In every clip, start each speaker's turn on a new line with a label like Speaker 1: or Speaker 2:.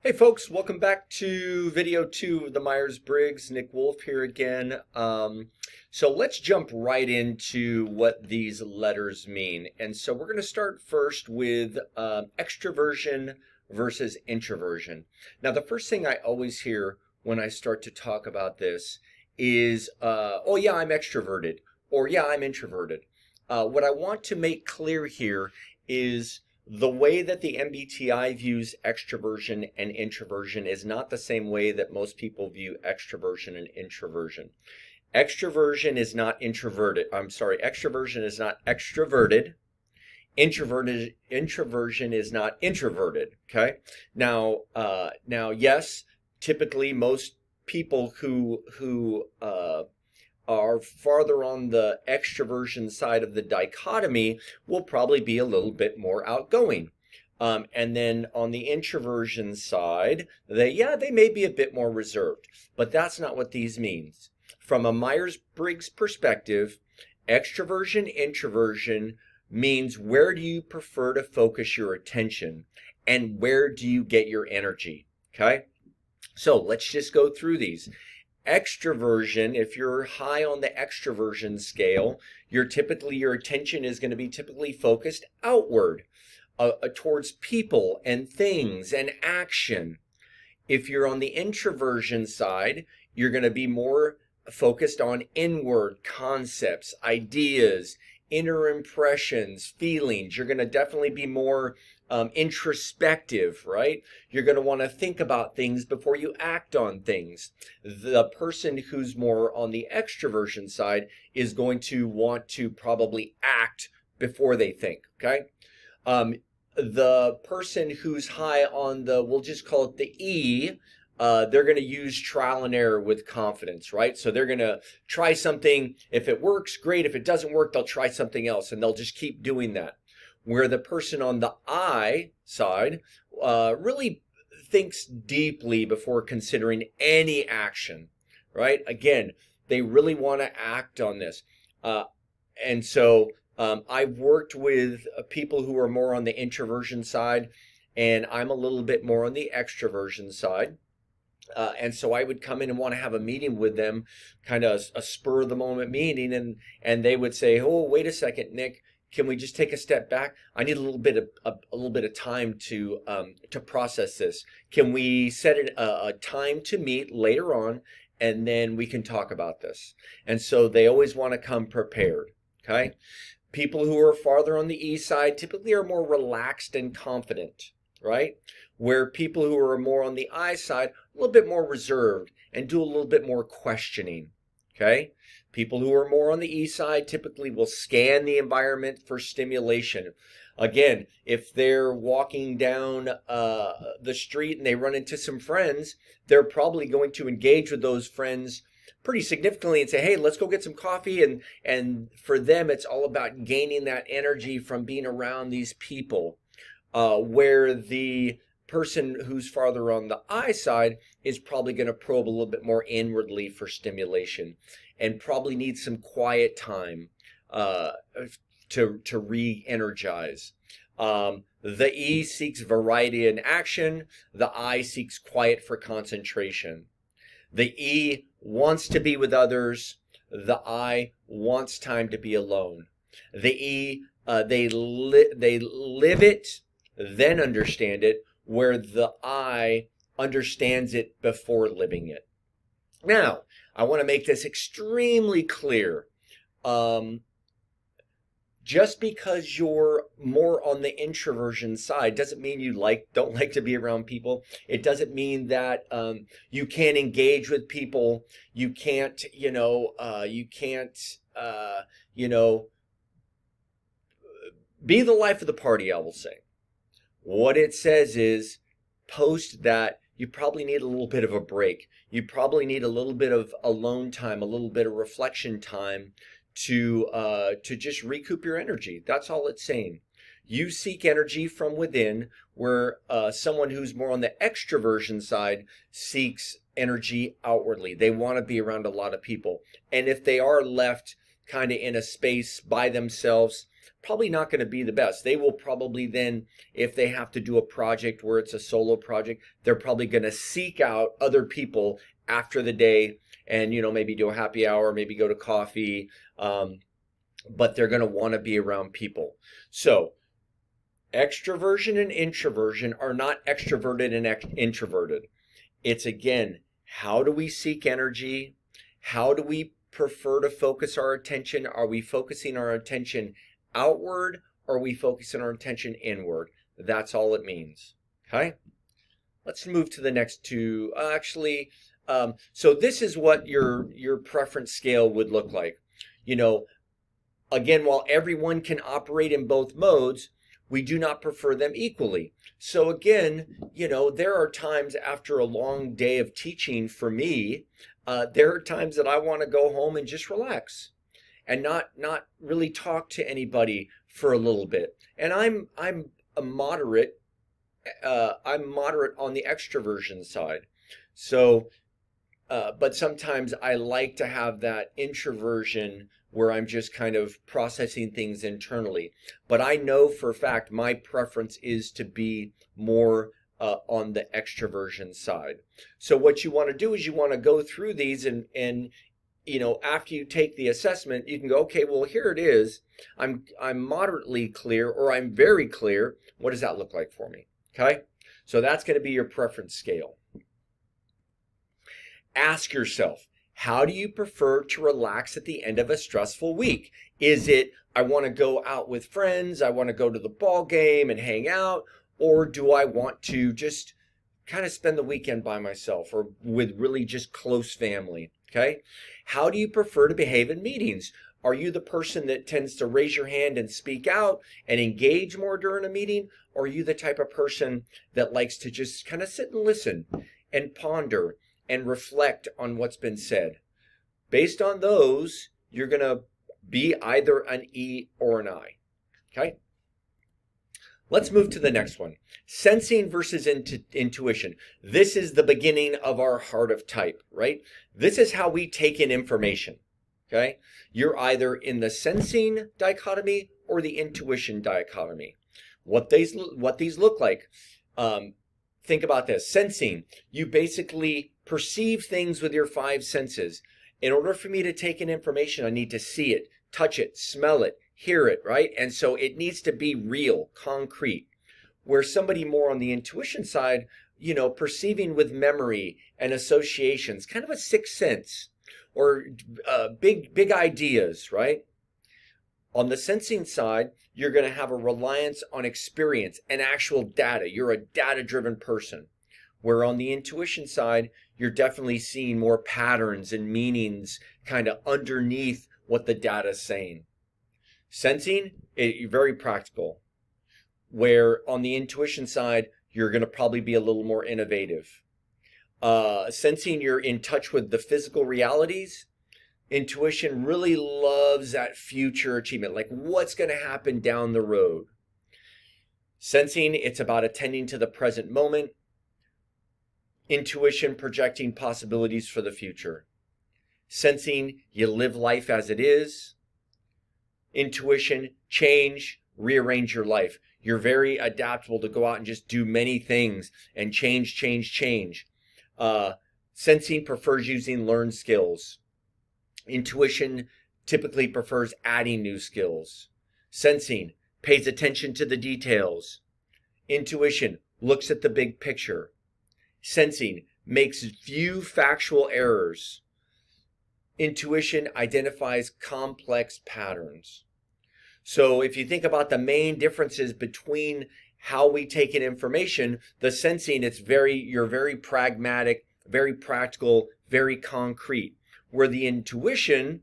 Speaker 1: Hey folks, welcome back to video 2 of the Myers-Briggs. Nick Wolf here again. So let's jump right into what these letters mean. And so we're going to start first with extroversion versus introversion. Now, the first thing I always hear when I start to talk about this is, oh yeah, I'm extroverted, or yeah, I'm introverted. What I want to make clear here is the way that the MBTI views extroversion and introversion is not the same way that most people view extroversion and introversion. Extroversion is not introverted. I'm sorry, extroversion is not extroverted. Introversion is not introverted. Okay. Now, yes, typically most people who are farther on the extroversion side of the dichotomy will probably be a little bit more outgoing. And then on the introversion side, they may be a bit more reserved, but that's not what these means. From a Myers-Briggs perspective, extroversion, introversion means where do you prefer to focus your attention and where do you get your energy, okay? So let's just go through these. Extroversion, if you're high on the extroversion scale, your attention is going to be typically focused outward, towards people and things and action. If you're on the introversion side, you're going to be more focused on inward concepts, ideas, inner impressions, feelings. You're going to definitely be more introspective, right? You're going to want to think about things before you act on things. The person who's more on the extroversion side is going to want to probably act before they think, okay? The person who's high on the, we'll just call it the E, they're going to use trial and error with confidence, right? So they're going to try something. If it works, great. If it doesn't work, they'll try something else, and they'll just keep doing that. Where the person on the I side really thinks deeply before considering any action, right? Again, they really want to act on this. And so I've worked with people who are more on the introversion side, and I'm a little bit more on the extroversion side. And so I would come in and want to have a meeting with them, kind of a spur of the moment meeting, and they would say, "Oh, wait a second, Nick. Can we just take a step back? I need a little bit of time to process this. Can we set a time to meet later on, and then we can talk about this?" And so they always want to come prepared. Okay, people who are farther on the E side typically are more relaxed and confident, right? Where people who are more on the I side, a little bit more reserved and do a little bit more questioning, okay? People who are more on the E side typically will scan the environment for stimulation. Again, if they're walking down the street and they run into some friends, they're probably going to engage with those friends pretty significantly and say, "Hey, let's go get some coffee." And for them, it's all about gaining that energy from being around these people. Where the person who's farther on the I side is probably going to probe a little bit more inwardly for stimulation and probably need some quiet time to re-energize. The E seeks variety in action. The I seeks quiet for concentration. The E wants to be with others. The I wants time to be alone. The E, they live it, then understand it, where the I understands it before living it. Now, I want to make this extremely clear. Just because you're more on the introversion side doesn't mean you don't like to be around people. It doesn't mean that you can't engage with people. You can't, be the life of the party, I will say. What it says is, post that, you probably need a little bit of a break. You probably need a little bit of alone time, a little bit of reflection time to just recoup your energy. That's all it's saying. You seek energy from within, where someone who's more on the extroversion side seeks energy outwardly. They want to be around a lot of people. And if they are left kind of in a space by themselves, probably not going to be the best. They will probably then, if they have to do a project where it's a solo project, they're probably going to seek out other people after the day and, maybe do a happy hour, maybe go to coffee, but they're going to want to be around people. So extroversion and introversion are not extroverted and introverted. It's, again, how do we seek energy? How do we prefer to focus our attention? Are we focusing our attention outward, or are we focusing our attention inward? That's all it means. Okay? Let's move to the next two. So this is what your preference scale would look like. Again, while everyone can operate in both modes, we do not prefer them equally. So again, there are times after a long day of teaching for me, there are times that I want to go home and just relax and not really talk to anybody for a little bit. And I'm moderate on the extroversion side. So, but sometimes I like to have that introversion where I'm just kind of processing things internally. But I know for a fact my preference is to be more on the extroversion side. So what you want to do is you want to go through these and after you take the assessment, you can go, okay, well, here it is. I'm moderately clear, or I'm very clear. What does that look like for me? Okay? So that's going to be your preference scale. Ask yourself, how do you prefer to relax at the end of a stressful week? Is it, I want to go out with friends, I want to go to the ball game and hang out, or do I want to just kind of spend the weekend by myself or with really just close family? Okay? How do you prefer to behave in meetings? Are you the person that tends to raise your hand and speak out and engage more during a meeting? Or are you the type of person that likes to just kind of sit and listen and ponder and reflect on what's been said? Based on those, you're going to be either an E or an I. Okay? Let's move to the next one. Sensing versus intuition. This is the beginning of our heart of type, right? This is how we take in information. Okay? You're either in the sensing dichotomy or the intuition dichotomy. What these look like. Think about this. Sensing, you basically perceive things with your five senses. In order for me to take in information, I need to see it, touch it, smell it, hear it, right? And so it needs to be real, concrete. Where somebody more on the intuition side, perceiving with memory and associations, kind of a sixth sense, or big ideas, right? On the sensing side, you're going to have a reliance on experience and actual data. You're a data-driven person. Where on the intuition side, you're definitely seeing more patterns and meanings kind of underneath what the data is saying. Sensing, very practical. Where on the intuition side, you're going to probably be a little more innovative. Sensing, you're in touch with the physical realities. Intuition really loves that future achievement, like what's going to happen down the road. Sensing, it's about attending to the present moment. Intuition, projecting possibilities for the future. Sensing, you live life as it is. Intuition, change, rearrange your life. You're very adaptable to go out and just do many things and change. Sensing prefers using learned skills. Intuition typically prefers adding new skills. Sensing pays attention to the details. Intuition looks at the big picture. Sensing makes few factual errors. Intuition identifies complex patterns. So if you think about the main differences between how we take in information, the sensing, you're very pragmatic, very practical, very concrete. Where the intuition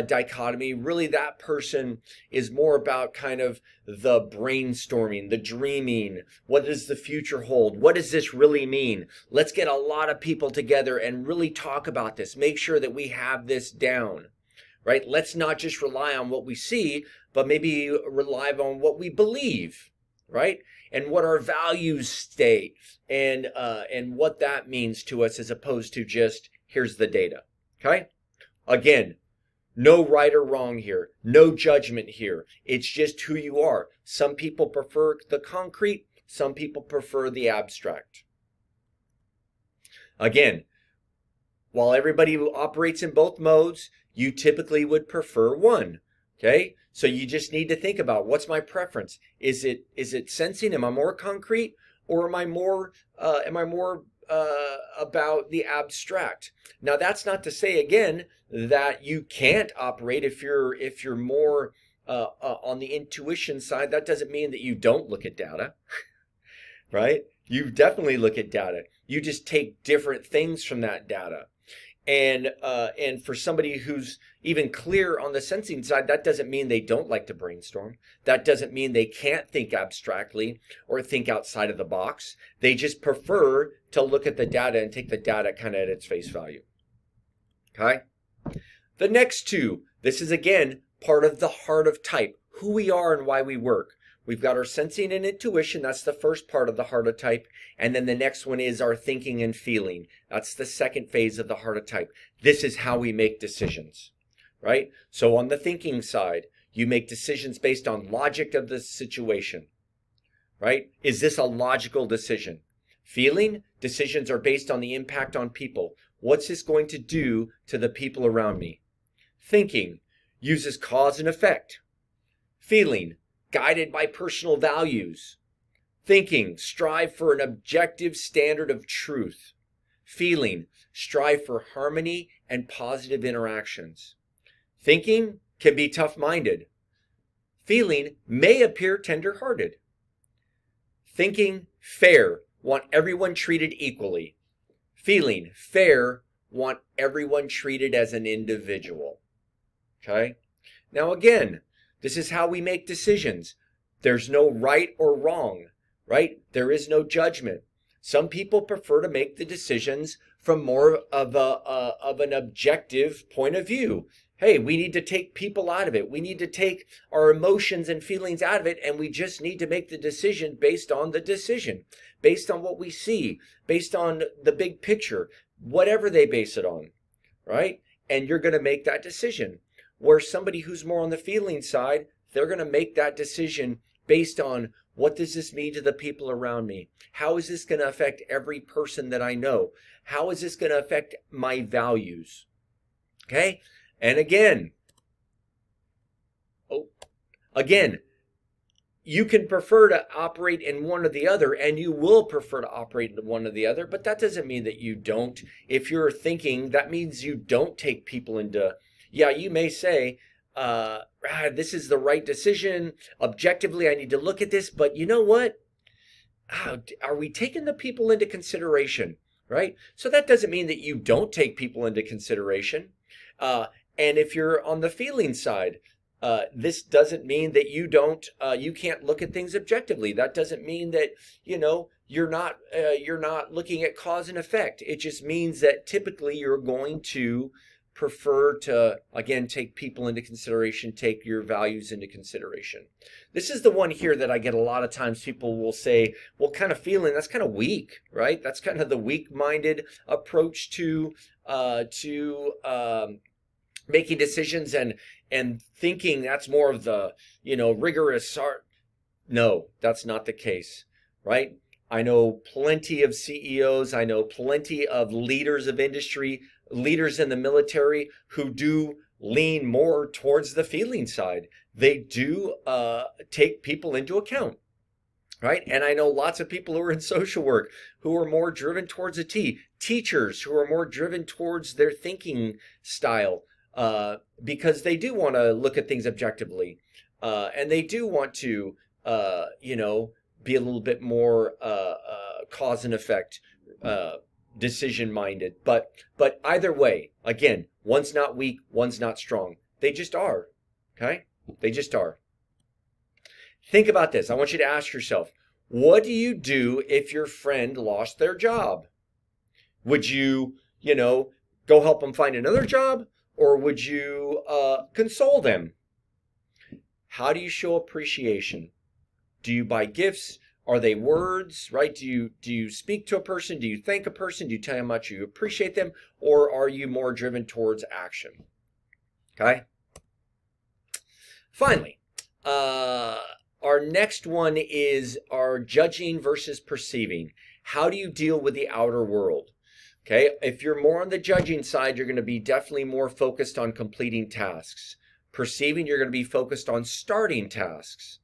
Speaker 1: dichotomy, really that person is more about kind of the brainstorming, the dreaming. What does the future hold? What does this really mean? Let's get a lot of people together and really talk about this. Make sure that we have this down, right? Let's not just rely on what we see, but maybe rely on what we believe, right? And what our values state and what that means to us, as opposed to just, here's the data, okay? Again, No right or wrong here. No judgment here. It's just who you are. Some people prefer the concrete. Some people prefer the abstract. Again, while everybody operates in both modes, you typically would prefer one. Okay? So you just need to think about, what's my preference? Is it sensing? Am I more concrete, or am I more about the abstract? Now, that's not to say, again, that you can't operate if you're more on the intuition side. That doesn't mean that you don't look at data, right? You definitely look at data. You just take different things from that data. And for somebody who's even clear on the sensing side, that doesn't mean they don't like to brainstorm. That doesn't mean they can't think abstractly or think outside of the box. They just prefer to look at the data and take the data kind of at its face value. Okay? The next two, this is again part of the heart of type, who we are and why we work. We've got our sensing and intuition. That's the first part of the heart of type. And then the next one is our thinking and feeling. That's the second phase of the heart of type. This is how we make decisions, right? So on the thinking side, you make decisions based on logic of the situation, right? Is this a logical decision? Feeling, decisions are based on the impact on people. What's this going to do to the people around me? Thinking uses cause and effect. Feeling, guided by personal values. Thinking, strive for an objective standard of truth. Feeling, strive for harmony and positive interactions. Thinking can be tough-minded. Feeling may appear tender-hearted. Thinking, fair, want everyone treated equally. Feeling, fair, want everyone treated as an individual. Okay? Now again, this is how we make decisions. There's no right or wrong, right? There is no judgment. Some people prefer to make the decisions from more of an objective point of view. Hey, we need to take people out of it. We need to take our emotions and feelings out of it, and we just need to make the decision based on the decision, based on what we see, based on the big picture, whatever they base it on, right? And you're going to make that decision. Where somebody who's more on the feeling side, they're going to make that decision based on, what does this mean to the people around me? How is this going to affect every person that I know? How is this going to affect my values? Okay? And again, you can prefer to operate in one or the other, and you will prefer to operate in one or the other, but that doesn't mean that you don't. If you're thinking, that means you don't take people into, yeah, you may say, this is the right decision. Objectively, I need to look at this, but you know what? Are we taking the people into consideration, right? So that doesn't mean that you don't take people into consideration. And if you're on the feeling side, this doesn't mean that you can't look at things objectively. That doesn't mean that, you're not looking at cause and effect. It just means that typically you're going to prefer to, again, take people into consideration, take your values into consideration. This is the one here that I get a lot of times. People will say, well, kind of feeling, that's kind of weak, right? That's kind of the weak-minded approach to making decisions, and thinking that's more of the, rigorous art. No, that's not the case, right? I know plenty of CEOs. I know plenty of leaders of industry, leaders in the military who do lean more towards the feeling side. They do take people into account, right? And I know lots of people who are in social work who are more driven towards a T. Teachers who are more driven towards their thinking style, because they do want to look at things objectively, and they do want to, be a little bit more cause and effect, decision minded. But either way, again, one's not weak, one's not strong. They just are. Okay? They just are. Think about this. I want you to ask yourself, what do you do if your friend lost their job? Would you, go help them find another job? Or would you console them? How do you show appreciation? Do you buy gifts? Are they words, right? Do you speak to a person? Do you thank a person? Do you tell them how much you appreciate them? Or are you more driven towards action? Okay. Finally, our next one is our judging versus perceiving. How do you deal with the outer world? Okay, if you're more on the judging side, you're going to be definitely more focused on completing tasks. Perceiving, you're going to be focused on starting tasks.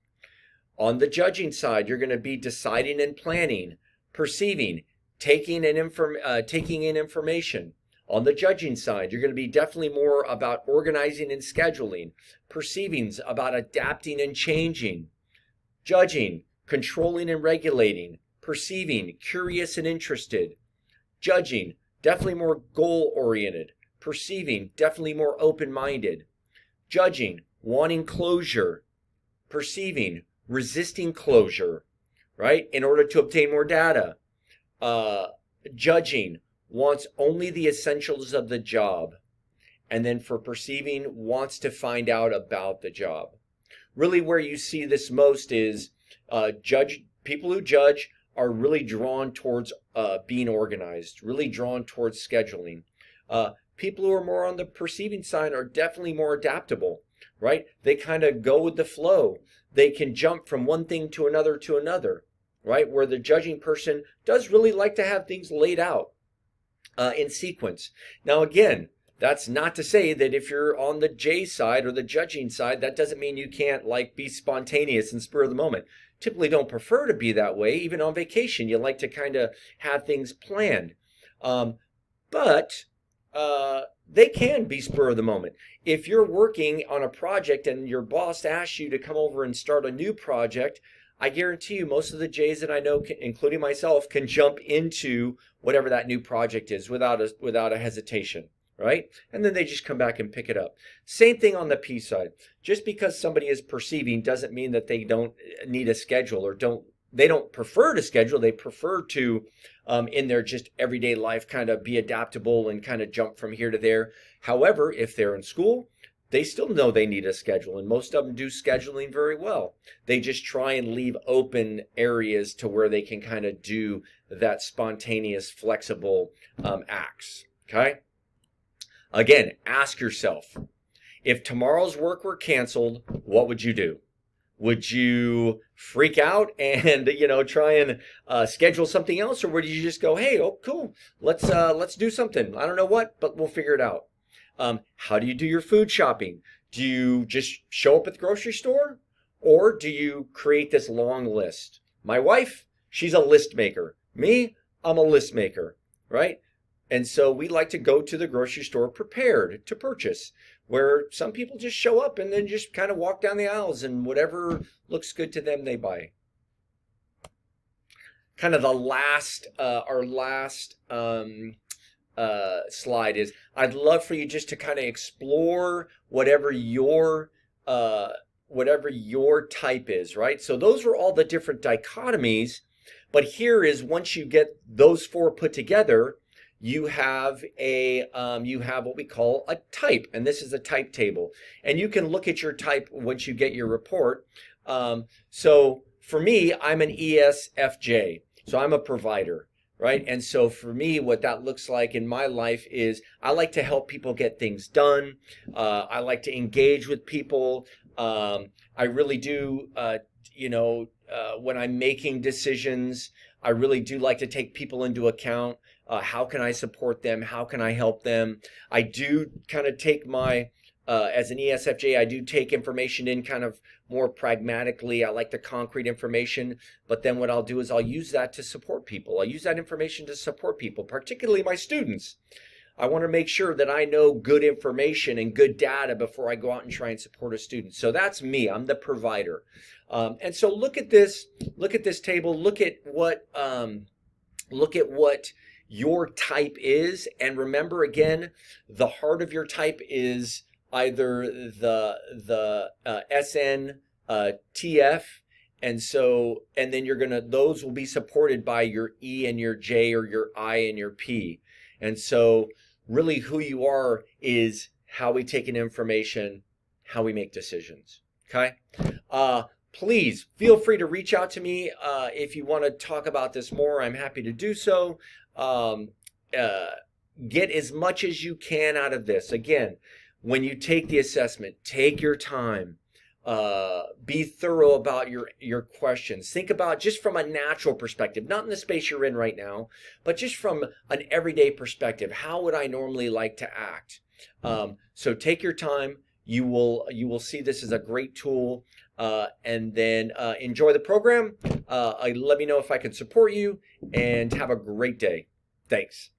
Speaker 1: On the judging side, you're going to be deciding and planning. Perceiving, taking in information. On the judging side, you're going to be definitely more about organizing and scheduling. Perceiving's about adapting and changing. Judging, controlling and regulating. Perceiving, curious and interested. Judging, definitely more goal-oriented. Perceiving, definitely more open-minded. Judging, wanting closure. Perceiving, resisting closure, right? In order to obtain more data. Judging, wants only the essentials of the job. And then for perceiving, wants to find out about the job. Really where you see this most is people who judge are really drawn towards being organized, really drawn towards scheduling. People who are more on the perceiving side are definitely more adaptable, right? They kind of go with the flow. They can jump from one thing to another, right? Where the judging person does really like to have things laid out in sequence. Now, again, that's not to say that if you're on the J side or the judging side, that doesn't mean you can't like be spontaneous and spur of the moment. Typically don't prefer to be that way. Even on vacation, you like to kind of have things planned. But they can be spur of the moment. If you're working on a project and your boss asks you to come over and start a new project, I guarantee you most of the J's that I know, including myself, can jump into whatever that new project is without a hesitation, right? And then they just come back and pick it up. Same thing on the P side. Just because somebody is perceiving doesn't mean that they don't need a schedule or they don't prefer to schedule. They prefer to, in their just everyday life, kind of be adaptable and kind of jump from here to there. However, if they're in school, they still know they need a schedule, and most of them do scheduling very well. They just try and leave open areas to where they can kind of do that spontaneous, flexible acts, okay? Again, ask yourself, if tomorrow's work were canceled, what would you do? Would you freak out and, try and schedule something else, or would you just go, hey, oh, cool, let's do something. I don't know what, but we'll figure it out. How do you do your food shopping? Do you just show up at the grocery store, or do you create this long list? My wife, she's a list maker. Me, I'm a list maker, right? And so we like to go to the grocery store prepared to purchase, where some people just show up and then just kind of walk down the aisles and whatever looks good to them, they buy. Kind of the last, our last slide is, I'd love for you just to kind of explore whatever your type is, right? So those are all the different dichotomies, but here is, once you get those four put together, you have what we call a type, and this is a type table, and you can look at your type once you get your report. So for me, I'm an ESFJ, so I'm a provider, right? And so for me, what that looks like in my life is I like to help people get things done. I like to engage with people. I really do, when I'm making decisions, I really do like to take people into account. How can I support them? How can I help them? I do kind of take my, as an ESFJ, I do take information in kind of more pragmatically. I like the concrete information, but then what I'll do is I'll use that to support people. I'll use that information to support people, particularly my students. I want to make sure that I know good information and good data before I go out and try and support a student. So that's me. I'm the provider. And so look at this table. Look at what your type is, and remember, again, the heart of your type is either the SNTF, and then those will be supported by your E and your J, or your I and your P. And so really who you are is how we take in information, how we make decisions. Okay? Please feel free to reach out to me if you want to talk about this more. I'm happy to do so. Get as much as you can out of this. Again, when you take the assessment, take your time. Be thorough about your questions. Think about just from a natural perspective, not in the space you're in right now, but just from an everyday perspective. How would I normally like to act? So take your time. You will see this as a great tool, and then enjoy the program. Let me know if I can support you, and have a great day. Thanks.